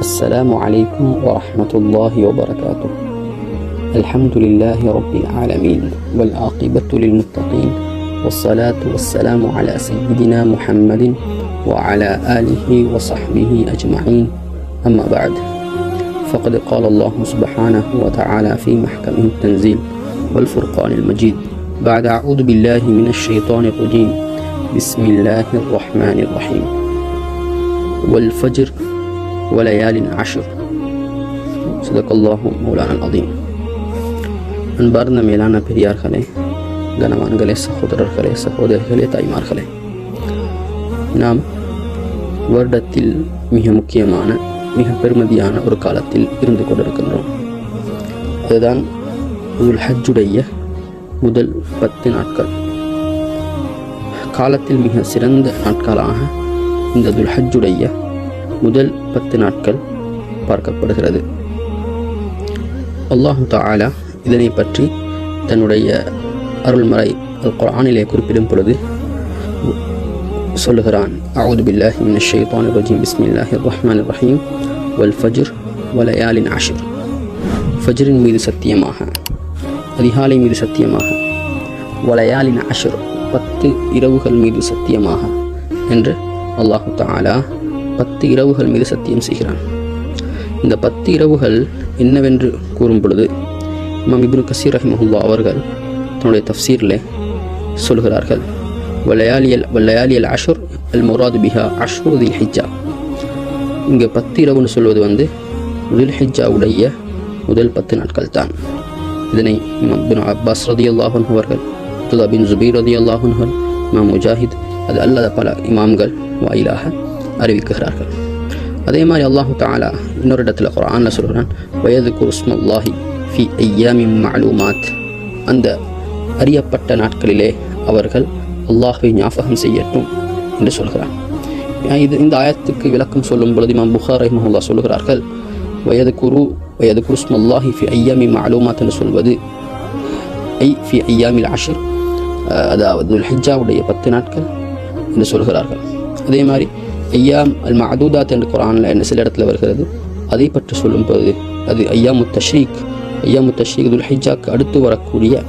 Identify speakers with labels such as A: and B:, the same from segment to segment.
A: السلام عليكم ورحمة الله وبركاته. الحمد لله رب العالمين والعاقبة للمتقين والصلاة والسلام على سيدنا محمد وعلى آله وصحبه أجمعين. أما بعد، فقد قال الله سبحانه وتعالى في محكم التنزيل والفرقان المجيد بعد أعوذ بالله من الشيطان الرجيم بسم الله الرحمن الرحيم والفجر وليال عشر صدق الله مولانا العظيم. அன்பார்ந்த மேலான பெரியார்களே, கனவான்களே, சகோதரர்களே, சகோதரிகளே, தாய்மார்களே, நாம் வருடத்தில் மிக முக்கியமான மிக பெருமதியான ஒரு காலத்தில் இருந்து கொண்டிருக்கின்றோம். அதுதான் துல் ஹஜ்ஜுடைய முதல் 10 நாட்கள். காலத்தில் மிக சிறந்த நாட்களாக இந்த துல் ஹஜ்ஜுடைய முதல் 10 நாட்கள் பார்க்கப்படுகிறது. அல்லாஹு தஆலா இதனை பற்றி தன்னுடைய அருள்மறை அல் குர்ஆனிலே குறிப்பிடும் பொழுது சொல்லுகிறான், அஊது பில்லாஹி மினஷ் ஷைத்தானிர் ரஜீம் பிஸ்மில்லாஹிர் ரஹ்மானிர் ரஹீம் வல் ஃபஜ்ர் வலயாலின் அஷ்ர். ஃபஜ்ரின் மீது சத்தியமாக, அதிகாலை மீது சத்தியமாக, வலயாலின் அஷ்ர் 10 இரவுகள் மீது சத்தியமாக என்று அல்லாஹு தஆலா 10 இரவுகள் மீது சத்தியம் செய்கிறான். இந்த 10 இரவுகள் என்னவென்று கூறும் பொழுது இமாம் இப்னு கஸீர் ரஹிமஹுல்லாஹ் அவர்கள் தன்னுடைய தஃப்சீரிலே சொல்கிறார்கள், வலயாலியல் அஷ்ர் அல் முராது பிஹா அஷ்ரு தில் ஹிஜ்ஜா. இங்கே 10 இரவுன்னு சொல்வது தில் ஹிஜ்ஜாவுடைய முதல் 10 நாட்கள் தான். இதனை இமாம் இப்னு அப்பாஸ் ரலியல்லாஹு அன்ஹு அவர்கள், அப்துல்லா பின் ஜுபைர் ரலியல்லாஹு அன்ஹு, இமாம் முஜாஹித், அது அல்லாத பல இமாம்கள் வாயிலாக அறிவிக்கிறார்கள். அதே மாதிரி அல்லாஹு தஆலா இன்னொரு இடத்துல குர்ஆன்ல சொல்கிறான், வயதுகுரு ஸ்மல்லாஹி ஃபி ஐயாமின் மஅலூமாத். அந்த அறியப்பட்ட நாட்களிலே அவர்கள் அல்லாஹ்வை ஞாபகம் செய்யட்டும் என்று சொல்கிறான். இந்த ஆயத்துக்கு விளக்கம் சொல்லும் பொழுது இமாம் புகாரி ரஹிமஹுல்லாஹ் சொல்கிறார்கள், வயதுகுரு ஸ்மல்லாஹி ஃபி ஐயாமின் மஅலூமாத் என்று சொல்வது ஃபி ஐயாமில் அஷ்ர், அதாவது துல் ஹிஜ்ஜாவுடைய 10 நாட்கள் என்று சொல்கிறார்கள். அதே மாதிரி ஐயாம் அல் மஅதூதாத் என்று குர்ஆனில் என்ன சில இடத்துல வருகிறது. அதை பற்றி சொல்லும் போது அது ஐயாமுத் தஷ்ரீக் துல் ஹிஜ்ஜாக்கு அடுத்து வரக்கூடிய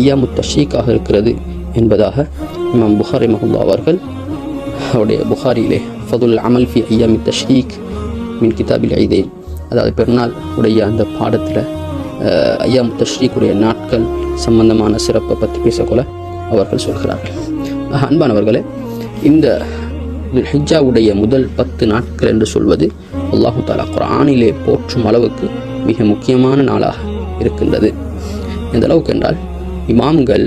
A: ஐயாமுத் தஷ்ரீக்காக இருக்கிறது என்பதாக இமாம் புகாரி ரஹிமஹுல்லாஹ் அவர்கள் அவருடைய புகாரியிலே ஃபதுல் அமல் ஃபி ஐயாமித் தஷ்ரீக் மின் கிதாபில் ஐதைன், அதாவது பெருநாள் உடைய அந்த பாடத்தில் ஐயாமுத் தஷ்ரீக்குடைய நாட்கள் சம்பந்தமான சிறப்பை பற்றி பேசக்கொள்ள அவர்கள் சொல்கிறார்கள். அன்பானவர்களே, இந்த துல் ஹிஜ்ஜாவுடைய முதல் 10 நாட்கள் என்று சொல்வது அல்லாஹு தஆலா குர்ஆனிலே போற்றும் அளவுக்கு மிக முக்கியமான நாளாக இருக்கின்றது. எந்த அளவுக்கு என்றால், இமாம்கள்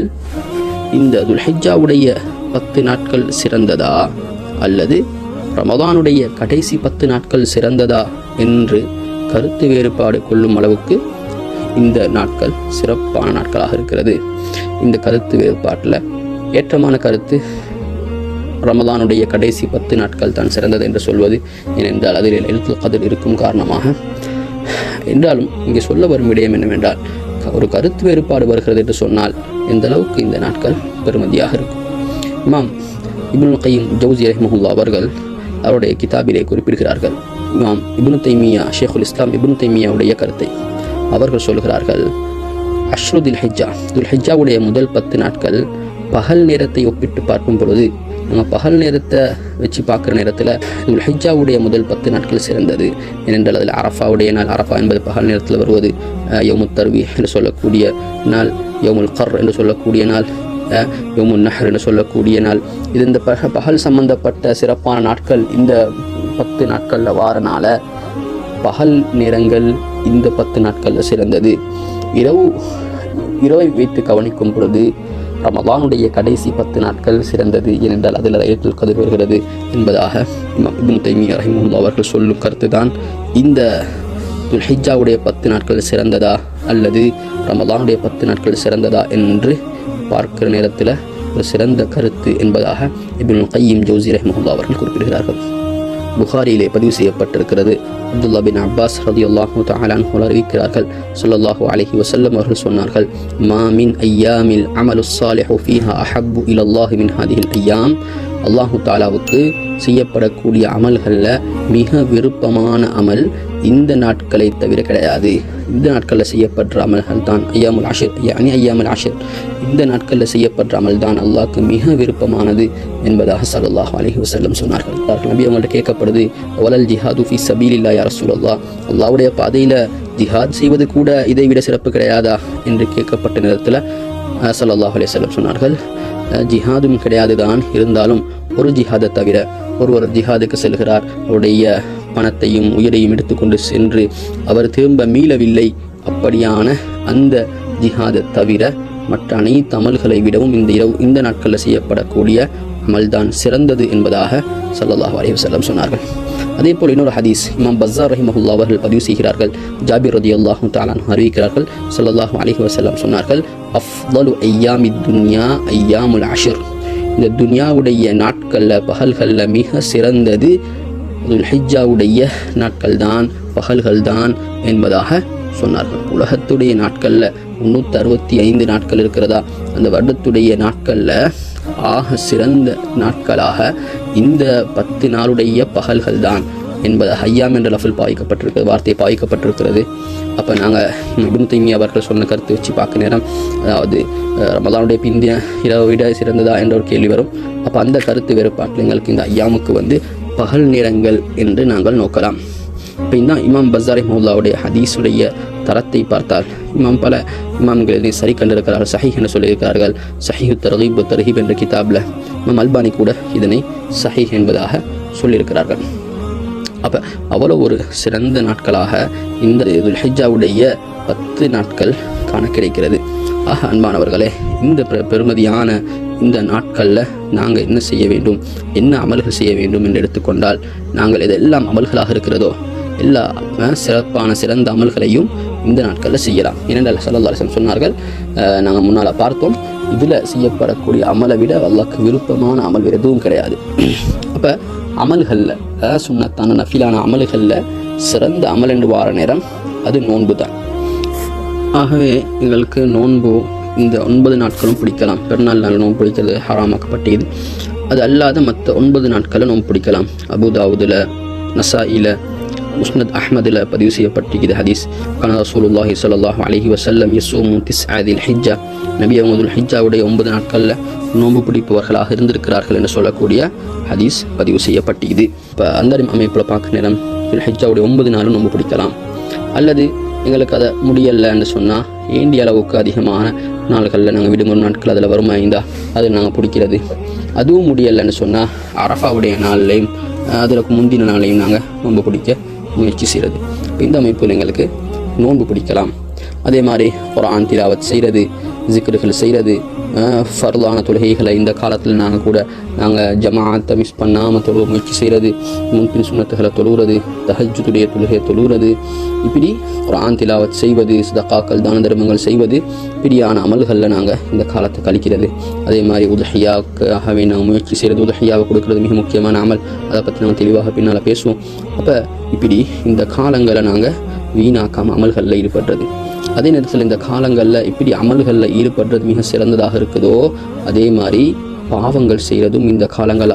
A: இந்த துல் ஹிஜ்ஜாவுடைய 10 நாட்கள் சிறந்ததா அல்லது ரமதானுடைய கடைசி 10 நாட்கள் சிறந்ததா என்று கருத்து வேறுபாடு கொள்ளும் அளவுக்கு இந்த நாட்கள் சிறப்பான நாட்களாக இருக்கிறது. இந்த கருத்து வேறுபாட்டில் ஏற்றமான கருத்து ரமதானுடைய கடைசி 10 நாட்கள் தான் சிறந்தது என்று சொல்வது. ஏனென்றால் அதில் லைலத்துல் கத்ர் இருக்கும் காரணமாக. என்றாலும் இங்கே சொல்ல வரும் விடயம் என்னவென்றால், ஒரு கருத்து வேறுபாடு வருகிறது என்று சொன்னால் எந்த அளவுக்கு இந்த நாட்கள் பெருமதியாக இருக்கும். இமாம் இப்னுல் கய்யிம் ஜௌஸி ரஹிமஹுல்லாஹ் அவர்கள் அவருடைய கிதாபிலே குறிப்பிடுகிறார்கள். இமாம் இப்னு தைமியா, ஷேகுல் இஸ்லாம் இப்னு தைமியாவுடைய கருத்தை அவர்கள் சொல்கிறார்கள், அஷ்ரு தில் ஹிஜ்ஜாவுடைய முதல் 10 நாட்கள் பகல் நேரத்தை ஒப்பிட்டு பார்க்கும் பொழுது, நம்ம பகல் நேரத்தை வச்சு பார்க்குற நேரத்தில் துல் ஹிஜ்ஜாவுடைய முதல் 10 நாட்கள் சிறந்தது. ஏனென்றால் அதில் அரஃபாவுடைய நாள், அரஃபா என்பது பகல் நேரத்தில் வருவது, யௌமுத் தர்வீஹ் என்று சொல்லக்கூடிய நாள், யௌமுல் கர் என்று சொல்லக்கூடிய நாள், யௌமுன் நஹர் என்று சொல்லக்கூடிய நாள். இது இந்த பகல் சம்பந்தப்பட்ட சிறப்பான நாட்கள் இந்த 10 நாட்களில் வாரனால பகல் நேரங்கள் இந்த 10 நாட்களில் சிறந்தது. இரவை வைத்து கவனிக்கும் பொழுது ரமதானுடைய கடைசி 10 நாட்கள் சிறந்தது. ஏனென்றால் அதில் லைலத்துல் கத்ர் வருகிறது என்பதாக இமாம் இப்னு தைமியா ரஹிமஹுல்லாஹ் அவர்கள் சொல்லும் கருத்து தான். இந்த துல் ஹிஜ்ஜாவுடைய 10 நாட்கள் சிறந்ததா அல்லது ரமதானுடைய 10 நாட்கள் சிறந்ததா என்று பார்க்கிற நேரத்தில் ஒரு சிறந்த கருத்து என்பதாக இப்னுல் கய்யிம் ஜௌஸி ரஹிமஹுல்லாஹ் அவர்கள் குறிப்பிடுகிறார்கள். புகாரியிலே பதிவு செய்யப்பட்டிருக்கிறது. அப்துல்லா பின் அப்பாஸ் ரலியல்லாஹு தஆலா அன்ஹு அறிவிக்கிறார்கள், ஸல்லல்லாஹு அலைஹி வஸல்லம் அவர்கள் சொன்னார்கள், மா மின் ஐயாமில் அமலுஸ் ஸாலிஹு ஃபீஹா அஹப்பு இலல்லாஹி மின் ஹாதிஹில் ஐயாம். அல்லாஹு தஆலாவுக்கு செய்யப்படக்கூடிய அமல்களில் மிக விருப்பமான அமல் இந்த நாட்களை தவிர கிடையாது. இந்த நாட்களில் செய்யப்படுற அமல்கள் தான் ஐயாமுல் ஆஷிர். இந்த நாட்களில் செய்யப்படுற அமல் தான் அல்லாஹ்க்கு மிக விருப்பமானது என்பதாக ஸல்லல்லாஹு அலைஹி வஸல்லம் சொன்னார்கள். நபி அவங்கள்ட்ட கேட்கப்படுது, வலல் ஜிஹாது ஃபீ சபீலில்லாஹி யா ரசூலல்லாஹ், அல்லாஹ்வுடைய பாதையில் ஜிஹாத் செய்வது கூட இதை விட சிறப்பு கிடையாதா என்று கேட்கப்பட்ட நேரத்தில் ஸல்லல்லாஹு அலைஹி வஸல்லம் சொன்னார்கள், ஜிஹாதும் கிடையாது தான், இருந்தாலும் ஒரு ஜிஹாதை தவிர ஒருவர் ஜிஹாதுக்கு செல்கிறார், அவருடைய பணத்தையும் உயிரையும் எடுத்துக்கொண்டு சென்று அவர் திரும்ப மீளவில்லை, அப்படியான அந்த ஜிஹாதை தவிர மற்ற அனைத்து அமல்களை விடவும் இந்த நாட்களில் செய்யப்படக்கூடிய அமல்தான் சிறந்தது என்பதாக ஸல்லல்லாஹு அலைஹி வஸல்லம் சொன்னார்கள். அதே போல் இன்னொரு ஹதீஸ் இமாம் பஸார் ரஹிமஹுல்லாஹ் அவர்கள் பதிவு செய்கிறார்கள். ஜாபிர் ரலியல்லாஹு தஆலா அன்ஹு அறிவிக்கிறார்கள், ஸல்லல்லாஹு அலைஹி வஸல்லம் சொன்னார்கள், அஃதலு ஐயாமித் துன்யா ஐயாமுல் அஷ்ர், இந்த துன்யாவுடைய நாட்களில் பகல்களில் மிக சிறந்தது துல்ஹிஜ்ஜாவுடைய நாட்கள் தான், பகல்கள் தான் என்பதாக சொன்னார்கள். உலகத்துடைய நாட்களில் 365 நாட்கள் இருக்கிறதா, அந்த வருடத்துடைய நாட்களில் ஆக சிறந்த நாட்களாக இந்த 10 நாளுடைய பகல்கள் தான் என்பது ஐயாம் என்ற லஃபில் பாய்க்கப்பட்டிருக்கிறது, வார்த்தை பாய்க்கப்பட்டிருக்கிறது. அப்போ நாங்கள் இப்னு தைமியா அவர்கள் சொன்ன கருத்து வச்சு பார்க்க நேரம், அதாவது ரமலானுடைய பிந்திய இரவை விட சிறந்ததா என்ற ஒரு கேள்வி வரும். அப்போ அந்த கருத்து வேறுபாட்டில் எங்களுக்கு இந்த ஐயாமுக்கு பகல் நேரங்கள் என்று நாங்கள் நோக்கலாம். இப்போ இந்த இமாம் பஸார் ரஹிமஹுல்லாஹ்வுடைய ஹதீஸுடைய தரத்தை பார்த்தால் பல இமாம்கள் இதை சரி கண்டிருக்கிறார்கள், சஹீஹ் என்று சொல்லியிருக்கிறார்கள். சஹீஹு தர்கீப் தர்ஹீப் என்ற கிதாபில் இமாம் அல்பானி கூட இதனை சஹீஹ் என்பதாக சொல்லியிருக்கிறார்கள். அப்போ அவ்வளோ ஒரு சிறந்த நாட்களாக இந்த துல்ஹிஜ்ஜாவுடைய 10 நாட்கள் காண கிடைக்கிறது. ஆக அன்பானவர்களே, இந்த பெருமதியான இந்த நாட்களில் நாங்கள் என்ன செய்ய வேண்டும், என்ன அமல்கள் செய்ய வேண்டும் என்று எடுத்துக்கொண்டால், நாங்கள் எதெல்லாம் அமல்களாக இருக்கிறதோ எல்லா சிறந்த அமல்களையும் இந்த நாட்களில் செய்யலாம். ஏனென்றால் ஸல்லல்லாஹு அலைஹி வஸல்லம் சொன்னார்கள், நாங்கள் முன்னால் பார்த்தோம், இதில் செய்யப்படக்கூடிய அமலை விட அல்லாஹ்க்கு விருப்பமான அமல் வேறு எதுவும் கிடையாது. அப்போ அமல்களில் சுன்னத்தான நஃபிலான அமல்களில் சிறந்த அமல் என்று வார நேரம் அது நோன்பு தான். ஆகவே எங்களுக்கு நோன்பு இந்த 9 நாட்களும் பிடிக்கலாம். பெருநாள் நாள் நோன்பு பிடிக்கிறது ஹராமாக்கப்பட்டது. அது அல்லாத மற்ற 9 நாட்களை நோன்பு பிடிக்கலாம். அபூதாவுதில், நசாயில, முஸ்னத் அஹ்மதில் பதிவு செய்யப்பட்டிருக்கிறது ஹதீஸ். கான ரசூலுல்லாஹி ஸல்லல்லாஹு அலைஹி வஸல்லம் யஸூமு திஸ்ஆதில் ஹிஜ்ஜா, நபி அவங்க துல்ஹிஜ்ஜாவுடைய 9 நாட்களில் நோன்பு பிடிப்பவர்களாக இருந்திருக்கிறார்கள் என்று சொல்லக்கூடிய ஹதீஸ் பதிவு செய்யப்பட்டிருக்குது. இப்போ அந்த அமைப்பில் பார்க்க நேரம் துல்ஹிஜ்ஜாவுடைய 9 நாளும் நோன்பு பிடிக்கலாம். அல்லது எங்களுக்கு அதை முடியலைன்னு சொன்னால் வேண்டிய அளவுக்கு அதிகமான நாள்களில் நாங்கள் விடுமுறை நாட்கள் அதில் வருமாயிருந்தா அது நாங்கள் பிடிக்கிறது. அதுவும் முடியலைன்னு சொன்னால் அரஃபாவுடைய நாள்லையும் அதற்கு முந்தின நாளையும் நாங்கள் நோன்பு பிடிக்க முயற்சி செய்கிறது. இந்த அமைப்பில் எங்களுக்கு நோன்பு பிடிக்கலாம். அதே மாதிரி குர்ஆன் திலாவத் செய்கிறது, ஜிக்ருகள் செய்கிறது, ஃபர்லான தொழுகைகளை இந்த காலத்தில் நாங்கள் ஜமாஅத்தை மிஸ் பண்ணாமல் தொழுவ முயற்சி செய்கிறது, முன்பின் சுன்னத்துகளை தொழுகிறது, தஹஜ்ஜுடைய தொழுகையை தொழுகிறது, இப்படி குர்ஆன் திலாவத் செய்வது, சதகாக்கள் தான தர்மங்கள் செய்வது, இப்படியான அமல்களில் நாங்கள் இந்த காலத்தை கழிக்கிறது. அதே மாதிரி உதஹியாக்காகவே நாங்கள் முயற்சி செய்கிறது, உதஹியாவை கொடுக்கறது மிக முக்கியமான அமல். அதை பற்றி நாங்கள் தெளிவாக பின்னால் பேசுவோம். அப்போ இப்படி இந்த காலங்களை நாங்கள் வீணாக்காமல் அமல்களில் ஈடுபடுறது. அதே நேரத்தில் இந்த காலங்களில் இப்படி அமல்களில் ஈடுபடுறது மிக சிறந்ததாக இருக்குதோ, அதே மாதிரி பாவங்கள் செய்கிறதும் இந்த காலங்கள்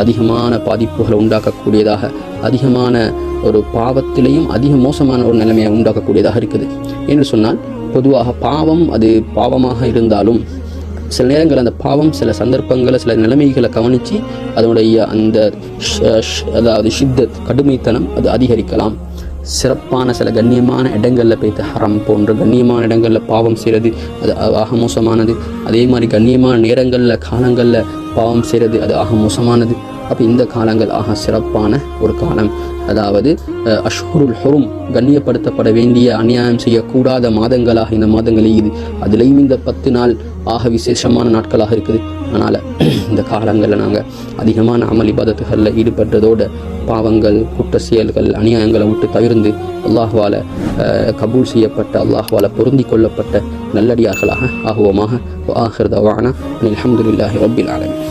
A: அதிகமான பாதிப்புகளை உண்டாக்கக்கூடியதாக, அதிகமான ஒரு பாவத்திலையும் அதிக மோசமான ஒரு நிலைமையை உண்டாக்கக்கூடியதாக இருக்குது. என்று சொன்னால் பொதுவாக பாவம் அது பாவமாக இருந்தாலும் சில நேரங்கள் அந்த பாவம் சில சந்தர்ப்பங்களை சில நிலைமைகளை கவனித்து அதனுடைய அந்த அதாவது ஷித்தத் கடுமைத்தனம் அது அதிகரிக்கலாம். சிறப்பான சில கண்ணியமான இடங்களில் போய்த்து ஹரம் போன்ற கண்ணியமான இடங்களில் பாவம் செய்கிறது அது ஆக மோசமானது. அதே மாதிரி கண்ணியமான நேரங்களில் காலங்களில் பாவம் செய்கிறது அது ஆக மோசமானது. அப்போ இந்த காலங்கள் சிறப்பான ஒரு காலம். அதாவது அஷ்ஹுருல் ஹுரும், கண்ணியப்படுத்தப்பட வேண்டிய அநியாயம் செய்யக்கூடாத மாதங்களாக இந்த மாதங்கள் இது. அதுலேயும் இந்த 10 நாள் விசேஷமான நாட்களாக இருக்குது. அதனால் இந்த காலங்களில் நாங்கள் அதிகமான அமல் இபாதத்துகளில் ஈடுபடுறதோடு பாவங்கள், குற்ற செயல்கள், அநியாயங்களை விட்டு தவிர்த்து அல்லாஹ்வால் கபூல் செய்யப்பட்ட, அல்லாஹ்வால் பொருந்தி கொள்ளப்பட்ட நல்லடியார்களாக ஆகுவோமாக. ஆஹிர் தவானா அல்ஹம்துலில்லாஹி ரப்பில் ஆலமீன்.